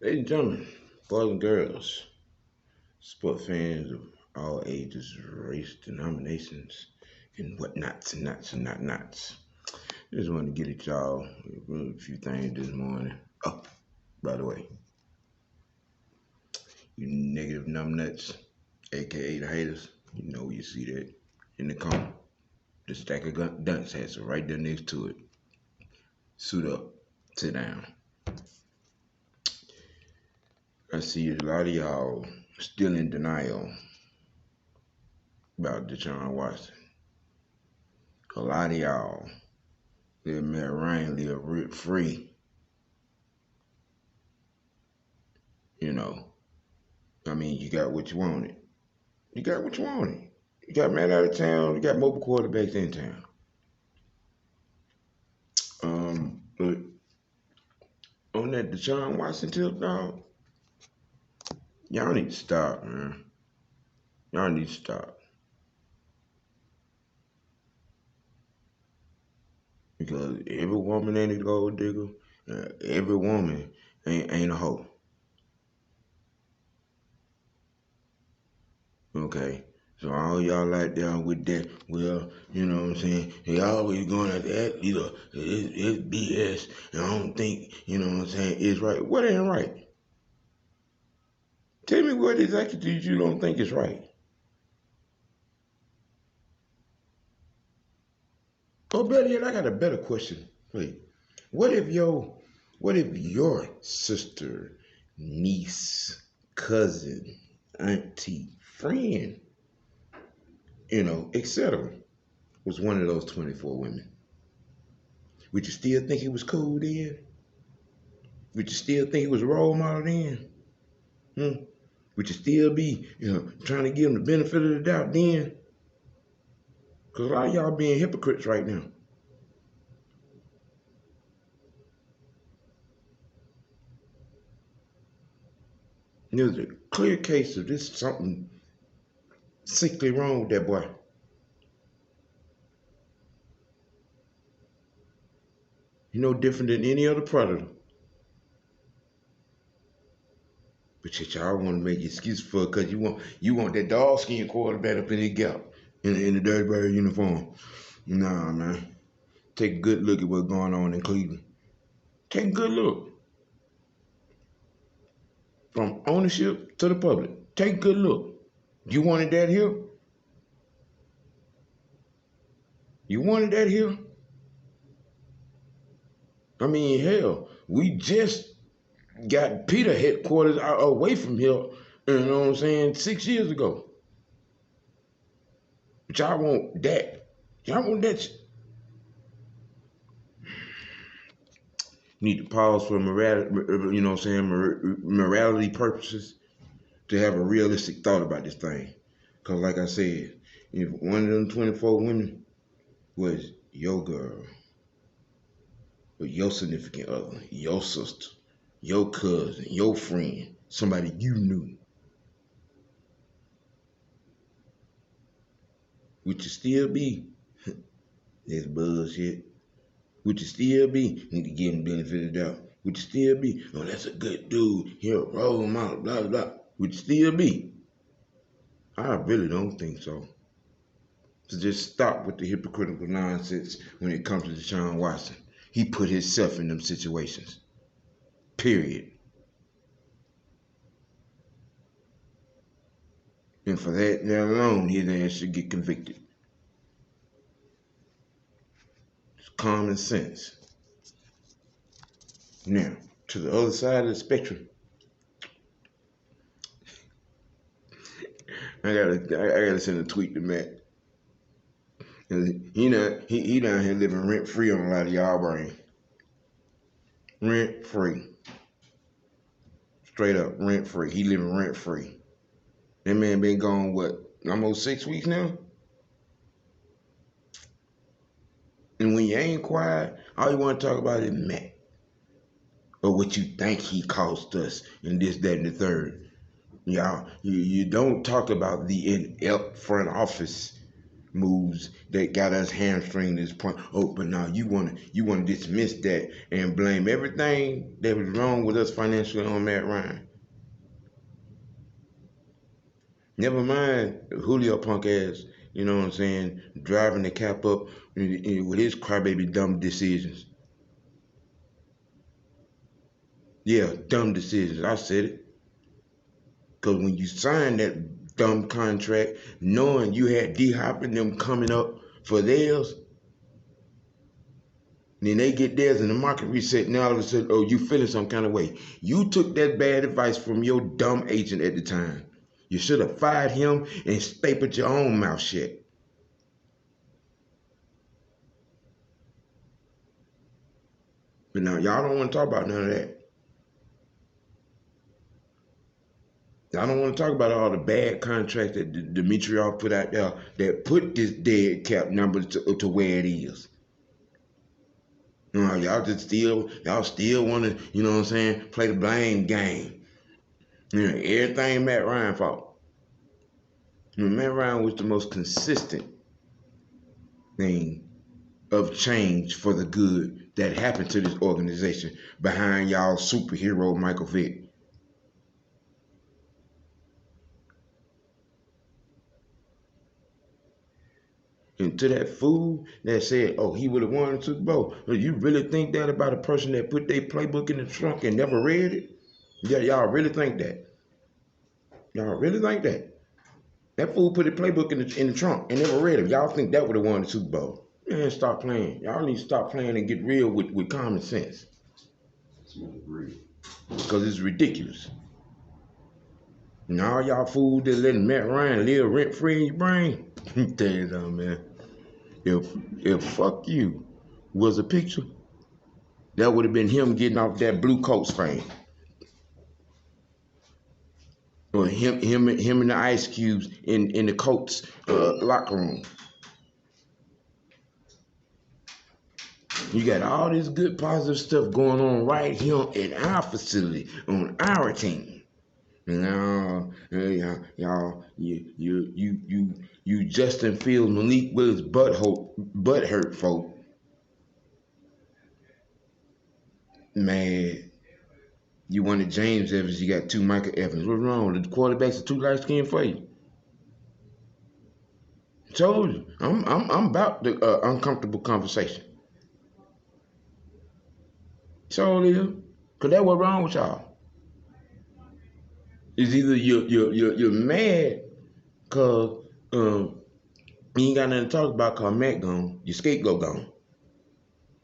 Ladies and gentlemen, boys and girls, sport fans of all ages, race, denominations, and whatnots and knots and not knots. I just wanted to get at y'all a few things this morning. Oh, by the way, you negative numbnuts, aka the haters, you know you see that in the corner. The stack of dunce hats are right there next to it. Suit up, sit down. I see a lot of y'all still in denial about Deshaun Watson. A lot of y'all let Matt Ryan live rent free. You know, I mean, you got what you wanted. You got what you wanted. You got Matt out of town. You got mobile quarterbacks in town. But on that Deshaun Watson tip, dog, y'all need to stop, man. Y'all need to stop because every woman ain't a gold digger. Every woman ain't a hoe. Okay. So all y'all out there with that, well, you know what I'm saying? They always going at that, it's BS, and I don't think, you know what I'm saying, it's right. What ain't right? Tell me what exactly you don't think is right. Or better yet, I got a better question. Wait, what if your sister, niece, cousin, auntie, friend, etc., was one of those 24 women? Would you still think he was cool then? Would you still think he was a role model then? Hmm? Would you still be, trying to give him the benefit of the doubt then? Because a lot of y'all being hypocrites right now. There's a clear case of this something sickly wrong with that boy. You're no different than any other predator. But yet y'all want to make excuses for it because you want that dog skin quarterback up in the gap in the Dirty Bird uniform. Nah, man. Take a good look at what's going on in Cleveland. Take a good look. From ownership to the public. Take a good look. You wanted that here? You wanted that here? I mean, hell, we just got Peter headquarters away from here, you know what I'm saying, 6 years ago. But y'all want that. Y'all want that. Need to pause for morality, you know what I'm saying, morality purposes to have a realistic thought about this thing. Because like I said, if one of them 24 women was your girl, or your significant other, your sister, your cousin, your friend, somebody you knew, would you still be this bullshit? Would you still be, need to give him the benefit of the doubt? Would you still be, oh, that's a good dude, he'll roll him out, blah, blah. Would you still be? I really don't think so. So just stop with the hypocritical nonsense when it comes to Deshaun Watson. He put himself in them situations. Period. And for that alone, his ass should get convicted. It's common sense. Now, to the other side of the spectrum, I gotta send a tweet to Matt. He down here living rent free on a lot of y'all brain. Rent free. Straight up, rent free. He living rent free. That man been gone, what, almost 6 weeks now? And when you ain't quiet, all you want to talk about is Matt. Or what you think he cost us and this, that, and the third. Y'all, you don't talk about the inept front office moves that got us hamstringed to this point. Oh, but now you wanna dismiss that and blame everything that was wrong with us financially on Matt Ryan. Never mind Julio punk ass, you know what I'm saying, driving the cap up with his crybaby dumb decisions. Yeah, dumb decisions. I said it. Because when you signed that dumb contract, knowing you had D-Hop and them coming up for theirs, then they get theirs and the market reset. Now all of a sudden, oh, you feeling some kind of way. You took that bad advice from your dumb agent at the time. You should have fired him and stapled your own mouth shut. But now y'all don't want to talk about none of that. I don't want to talk about all the bad contracts that Dimitrov put out there that put this dead cap number to where it is. Y'all still want to, you know what I'm saying, play the blame game. You know, everything Matt Ryan fault. You know, Matt Ryan was the most consistent thing of change for the good that happened to this organization behind y'all superhero Michael Vick. And to that fool that said, oh, he would have won the Super Bowl. You really think that about a person that put their playbook in the trunk and never read it? Yeah, y'all really think that? Y'all really think that? That fool put his playbook in the trunk and never read it. Y'all think that would have won the Super Bowl? Man, stop playing. Y'all need to stop playing and get real with common sense. Because it's ridiculous. And all y'all fools that letting Matt Ryan live rent-free in your brain, tell you something, man. If fuck you was a picture, that would have been him getting off that Blue Coats fame. Or him and the Ice Cubes in the Colts locker room. You got all this good positive stuff going on right here in our facility, on our team. And y'all, you Justin Fields, Malik Willis, butt hurt folk. Man, you wanted James Evans, you got two Michael Evans. What's wrong? The quarterbacks are too light skinned for you. Told you, I'm about the uncomfortable conversation. So you, cause that what wrong with y'all. It's either you're mad cause you ain't got nothing to talk about cause Matt gone, your scapegoat gone.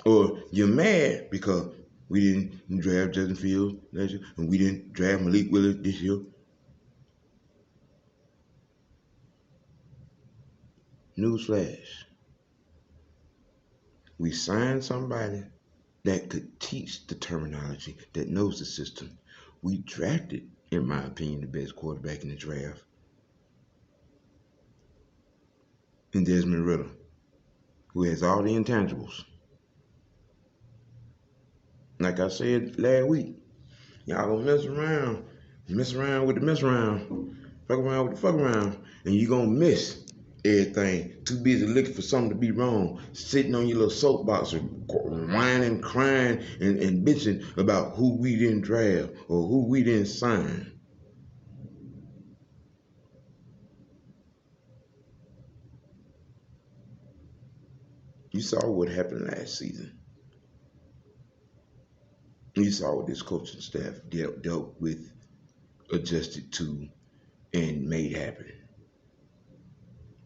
Or you're mad because we didn't draft Justin Fields last year and we didn't draft Malik Willis this year. Newsflash. We signed somebody that could teach the terminology, that knows the system. We drafted, in my opinion, the best quarterback in the draft. And Desmond Ridder, who has all the intangibles. Like I said last week, y'all gonna mess around with the mess around, fuck around with the fuck around, and you gonna miss everything. Too busy looking for something to be wrong, sitting on your little soapbox or whining, crying, and bitching about who we didn't draft or who we didn't sign. You saw what happened last season. You saw what this coaching staff dealt with, adjusted to, and made happen.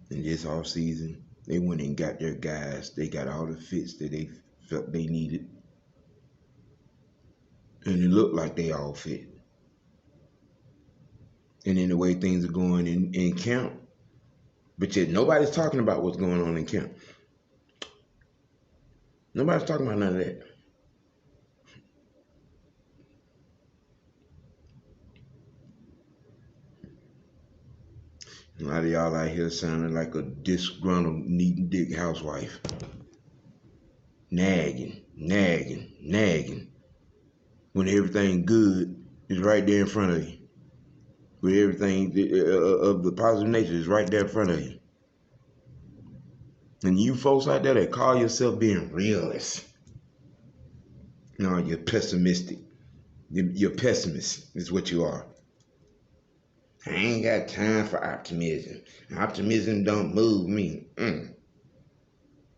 And this off season, they went and got their guys. They got all the fits that they felt they needed. And it looked like they all fit. And in the way things are going in camp, but yet nobody's talking about what's going on in camp. Nobody's talking about none of that. A lot of y'all out here sounding like a disgruntled, neat and dick housewife. Nagging. When everything good is right there in front of you. When everything of the positive nature is right there in front of you. And you folks out there that call yourself being realists, no, you're pessimistic. You're pessimist is what you are. I ain't got time for optimism. Optimism don't move me.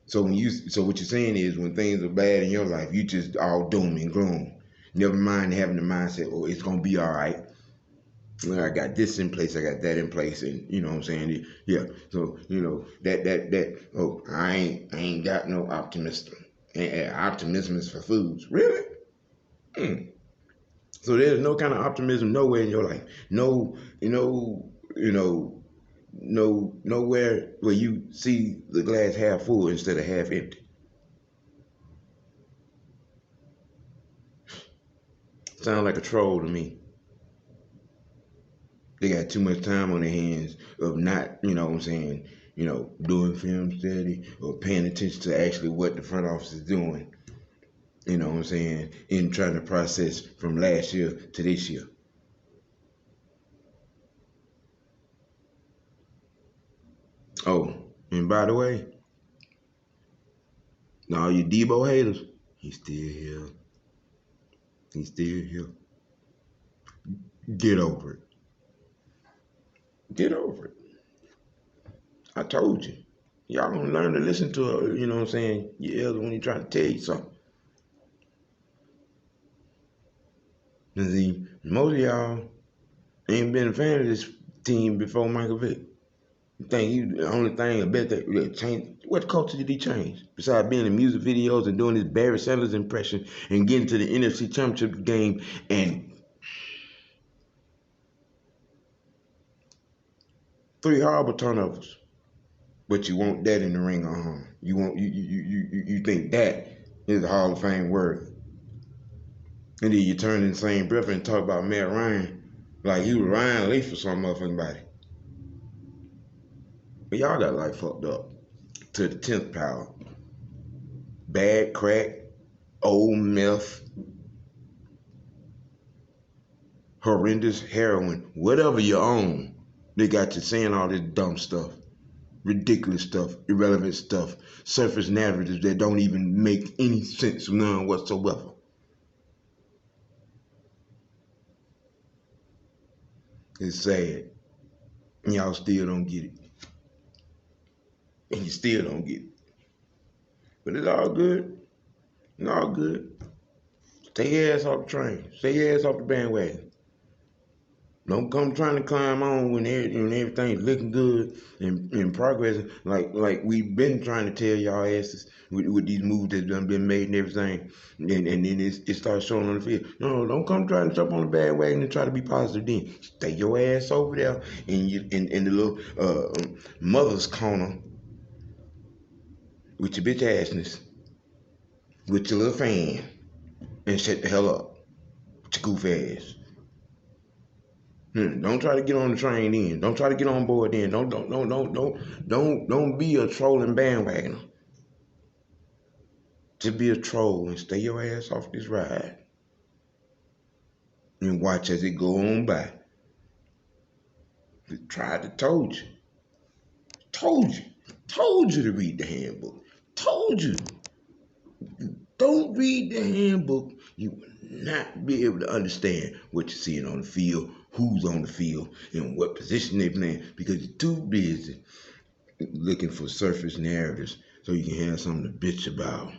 So what you're saying is when things are bad in your life, you just all doom and gloom. Never mind having the mindset, oh, it's gonna be all right. Well, I got this in place, I got that in place, and you know what I'm saying? Yeah. So, that oh, I ain't got no optimism. And optimism is for fools. Really? So there's no kind of optimism nowhere in your life. No, nowhere where you see the glass half full instead of half empty. Sound like a troll to me. They got too much time on their hands of not, doing film study or paying attention to actually what the front office is doing. You know what I'm saying? In trying to process from last year to this year. Oh, and by the way, all you Debo haters, he's still here. He's still here. Get over it. Get over it. I told you. Y'all don't learn to listen to, you know what I'm saying, your elder when he trying to tell you something. And see, most of y'all ain't been a fan of this team before Michael Vick. You think the only thing I bet that change, what culture did he change? Besides being in music videos and doing his Barry Sanders impression and getting to the NFC Championship game and 3 horrible turnovers. But you want that in the ring of honor. You think that is a Hall of Fame worthy. And then you turn in the same breath and talk about Matt Ryan like he was Ryan Leaf for some motherfucking body. But y'all got life fucked up to the 10th power. Bad crack, old meth, horrendous heroin, whatever you own, they got you saying all this dumb stuff, ridiculous stuff, irrelevant stuff, surface narratives that don't even make any sense, none whatsoever. It's sad. And y'all still don't get it. And you still don't get it. But it's all good. It's all good. Stay your ass off the train. Stay your ass off the bandwagon. Don't come trying to climb on when everything's looking good and progressing like we've been trying to tell y'all asses with these moves that done been made and everything, and then it starts showing on the field. No, don't come trying to jump on the bandwagon and try to be positive. Then stay your ass over there in the little mother's corner with your bitch assness, with your little fan, and shut the hell up with your goof ass. Don't try to get on the train then. Don't try to get on board then. Don't be a trolling bandwagoner. Just be a troll and stay your ass off this ride. And watch as it go on by. Tried to told you. Told you. Told you to read the handbook. Told you. Don't read the handbook. You will not be able to understand what you're seeing on the field, who's on the field, and what position they're playing because you're too busy looking for surface narratives so you can have something to bitch about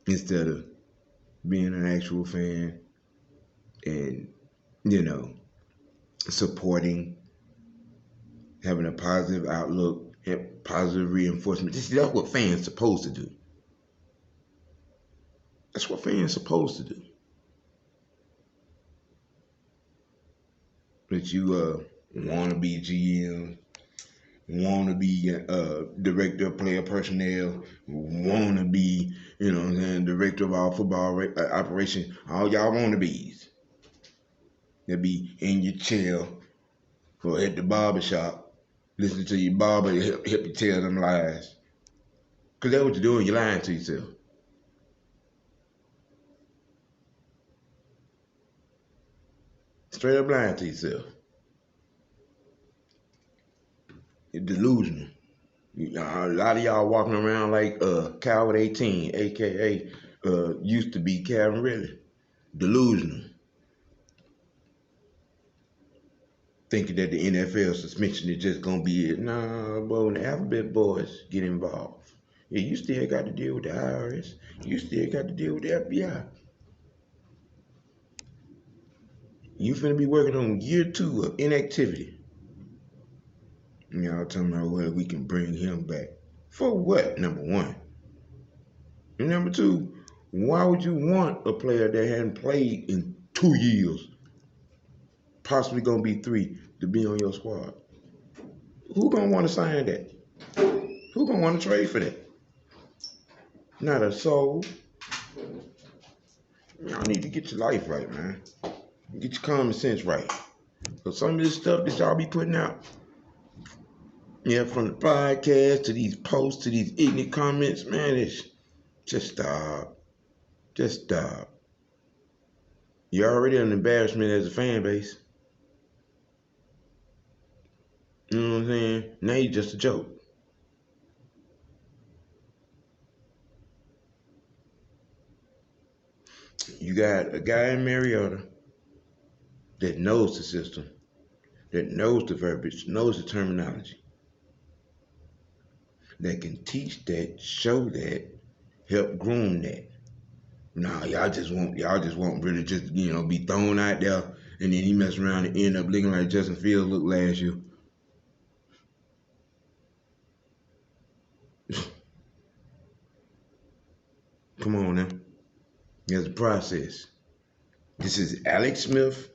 instead of being an actual fan and, supporting, having a positive outlook, have positive reinforcement. That's what fans supposed to do. That's what fans supposed to do. But you want to be GM, want to be director of player personnel, want to be, director of our football operation. All y'all want to be's. They'll be in your chair or at the barber shop, listening to your barber help you tell them lies. Because that's what you're doing, you're lying to yourself. Straight up lying to yourself. delusional. A lot of y'all walking around like Coward 18, aka used to be Calvin Ridley. Delusional. Thinking that the NFL suspension is just gonna be it. Nah, boy, when the alphabet boys get involved, yeah, you still got to deal with the IRS. You still got to deal with the FBI. You finna be working on year 2 of inactivity. Y'all talking about whether we can bring him back. For what, number one? And number two, why would you want a player that hadn't played in 2 years, possibly gonna be 3, to be on your squad? Who gonna want to sign that? Who gonna want to trade for that? Not a soul. Y'all need to get your life right, man. Get your common sense right. Because some of this stuff that y'all be putting out, yeah, from the podcast to these posts to these ignorant comments, man, it's just stop. Just stop. You're already an embarrassment as a fan base. You know what I'm saying? Now you're just a joke. You got a guy in Mariota that knows the system, that knows the verbiage, knows the terminology, that can teach that, show that, help groom that. Nah, y'all just won't really just, be thrown out there and then he mess around and end up looking like Justin Fields looked last year. Come on now. There's a process. This is Alex Smith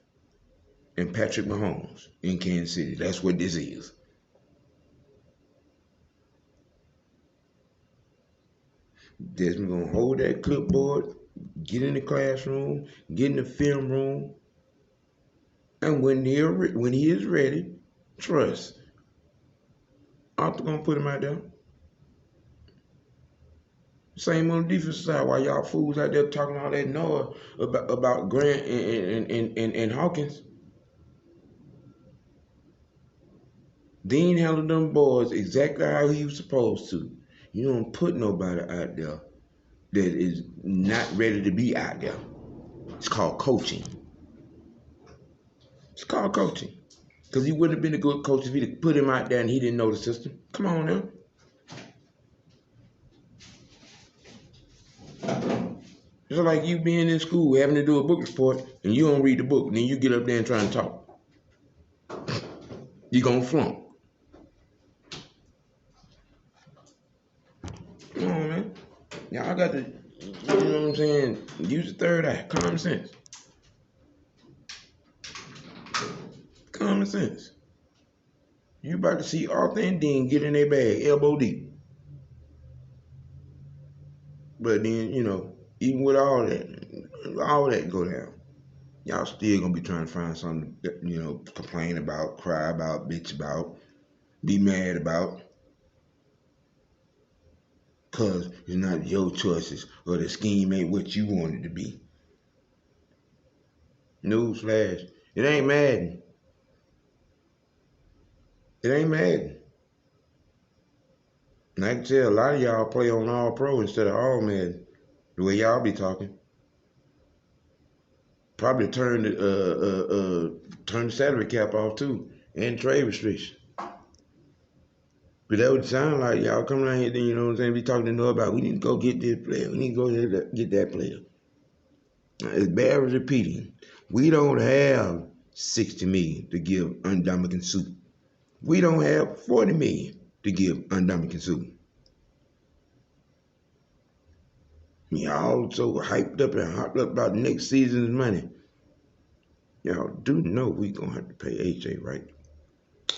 and Patrick Mahomes in Kansas City. That's what this is. Desmond gonna hold that clipboard, get in the classroom, get in the film room, and when he is ready, trust. Arthur gonna put him out there. Same on the defensive side. While y'all fools out there talking all that noise about Grant and Hawkins, Dean handled them boys exactly how he was supposed to. You don't put nobody out there that is not ready to be out there. It's called coaching. It's called coaching. Because he wouldn't have been a good coach if he'd put him out there and he didn't know the system. Come on now. It's like you being in school, having to do a book report, and you don't read the book, and then you get up there and try and talk. You're going to flunk. Come on, man. Y'all got to, you know what I'm saying, use the third eye, common sense. Common sense. You about to see Arthur and Dean get in their bag, elbow deep. But then, even with all that go down, y'all still gonna be trying to find something to, complain about, cry about, bitch about, be mad about. Cause it's not your choices or the scheme ain't what you want it to be. Newsflash, it ain't Madden. It ain't Madden. And I can tell a lot of y'all play on All Pro instead of All Madden. The way y'all be talking. Probably turn the salary cap off too, and trade restriction. But that would sound like y'all come around here, then you know what I'm saying, be talking to know about, we need to go get this player, we need to go get that player. It's bad as repeating. We don't have $60 million to give Ndamukong Suh. We don't have $40 million to give Ndamukong Suh. Y'all so hyped up and hopped up about next season's money. Y'all do know we gonna have to pay AJ, right?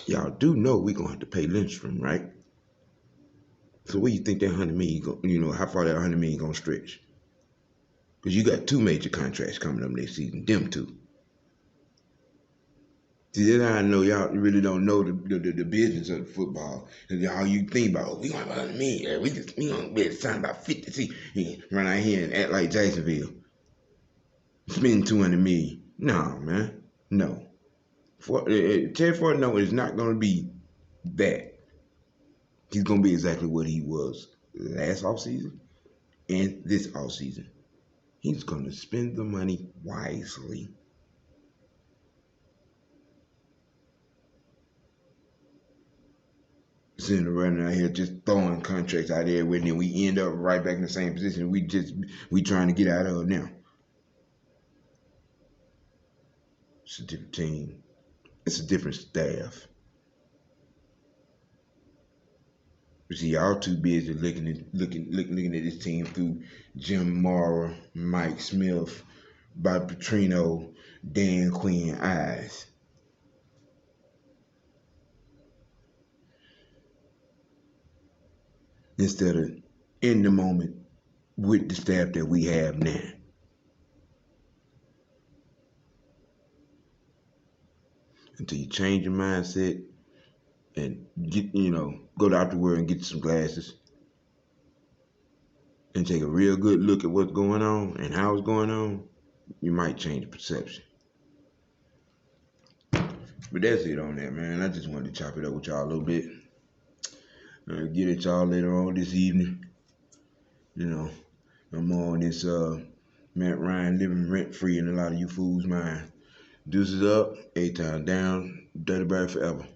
Y'all do know we gonna have to pay Lindstrom, right? So where you think that $100 million, how far that $100 million gonna stretch? Because you got 2 major contracts coming up next season, them 2. See, then I know y'all really don't know the business of the football. And y'all you think about, we gonna have $100 million. We gonna be able to sign about 50. See, run out here and act like Jacksonville. Spend $200 million. No, man. No. Ted Fortno is not gonna be that. He's gonna be exactly what he was last offseason and this offseason. He's gonna spend the money wisely. Sitting around out here just throwing contracts out there, and then we end up right back in the same position we trying to get out of now. It's a different team. It's a different staff. But see, y'all too busy looking at this team through Jim Mara, Mike Smith, Bob Petrino, Dan Quinn eyes. Instead of in the moment with the staff that we have now. Until you change your mindset and get, go out the world and get some glasses and take a real good look at what's going on and how it's going on, you might change the perception. But that's it on that, man. I just wanted to chop it up with y'all a little bit. Get at y'all later on this evening. I'm on this Matt Ryan living rent free in a lot of you fools' mind. Deuces up, A-Town down, Dirty Bird forever.